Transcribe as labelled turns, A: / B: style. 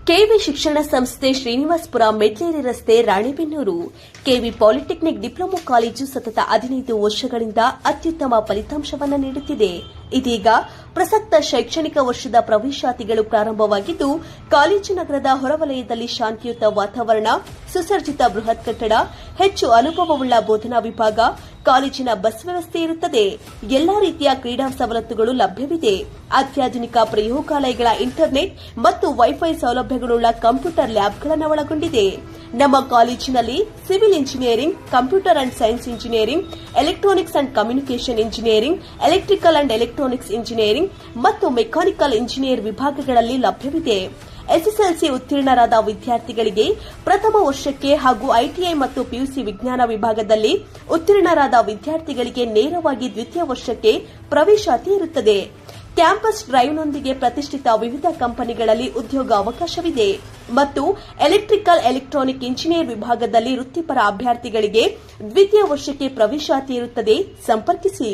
A: KV ಶಿಕ್ಷಣ ಸಂಸ್ಥೆ ಶ್ರೀನಿವಾಸಪುರ ಮೆಡ್ಲೇರಿ ರಸ್ತೆ Ranebennur. KV polytechnic diploma college ಸತತ 15 ವರ್ಷಗಳಿಂದ ಅತ್ಯುತ್ತಮ ಫಲಿತಾಂಶವನ್ನು ನೀಡುತ್ತಿದೆ. ಇದೀಗ ಪ್ರಸಕ್ತ ಶೈಕ್ಷಣಿಕ ವರ್ಷದ ಪ್ರವೇಶಾತಿಗಳು ಪ್ರಾರಂಭವಾಗಿದ್ದು, ಕಾಲೇಜು ನಗರದ ಹೊರವಲಯದಲ್ಲಿ ಶಾಂತಿಯುತ ವಾತಾವರಣ, ಸುಸಜ್ಜಿತ ಬೃಹತ್ ಕಟ್ಟಡ, ಹೆಚ್ಚು ಅನುಭವವುಳ್ಳ ಬೋಧನಾ ವಿಭಾಗ, ಕಾಲೇಜಿನ ಬಸ್ ವ್ಯವಸ್ಥೆ ಇರುತ್ತದೆ. ಎಲ್ಲಾ ರೀತಿಯ ಕ್ರೀಡಾ ಸವಲತ್ತುಗಳು ಲಭ್ಯವಿದೆ. ಅತ್ಯಾಧುನಿಕ ಪ್ರಯೋಗಾಲಯಗಳ ಇಂಟರ್ನೆಟ್ ಮತ್ತು ವೈಫೈ ಸೌಲಭ್ಯಗಳುಳ್ಳ ಕಂಪ್ಯೂಟರ್ ಲ್ಯಾಬ್ಗಳನ್ನು ಒಳಗೊಂಡಿದೆ. ನಮ್ಮ ಕಾಲೇಜಿನಲ್ಲಿ civil engineering, computer and science engineering, electronics and communication engineering, electrical and electronics engineering ಮತ್ತು ಮೆಕ್ಯಾನಿಕಲ್ ಇಂಜಿನಿಯರ್ ವಿಭಾಗಗಳಲ್ಲಿ ಲಭ್ಯವಿದೆ. ಎಸ್ಎಸ್ಎಲ್ಸಿ ಉತ್ತೀರ್ಣರಾದ ವಿದ್ಯಾರ್ಥಿಗಳಿಗೆ ಪ್ರಥಮ ವರ್ಷಕ್ಕೆ ಹಾಗೂ ಐಟಿಐ ಮತ್ತು ಪಿಯುಸಿ ವಿಜ್ಞಾನ ವಿಭಾಗದಲ್ಲಿ ಉತ್ತೀರ್ಣರಾದ ವಿದ್ಯಾರ್ಥಿಗಳಿಗೆ ನೇರವಾಗಿ ದ್ವಿತೀಯ ವರ್ಷಕ್ಕೆ ಪ್ರವೇಶಾತಿ ಇರುತ್ತದೆ. ಕ್ಯಾಂಪಸ್ ಡ್ರೈವ್ನೊಂದಿಗೆ ಪ್ರತಿಷ್ಠಿತ ವಿವಿಧ ಕಂಪನಿಗಳಲ್ಲಿ ಉದ್ಯೋಗ ಅವಕಾಶವಿದೆ ಮತ್ತು ಎಲೆಕ್ಟ್ರಿಕಲ್ ಎಲೆಕ್ಟ್ರಾನಿಕ್ ಇಂಜಿನಿಯರ್ ವಿಭಾಗದಲ್ಲಿ ವೃತ್ತಿಪರ ಅಭ್ಯರ್ಥಿಗಳಿಗೆ ದ್ವಿತೀಯ ವರ್ಷಕ್ಕೆ ಪ್ರವೇಶಾತಿ ಇರುತ್ತದೆ. ಸಂಪರ್ಕಿಸಿ.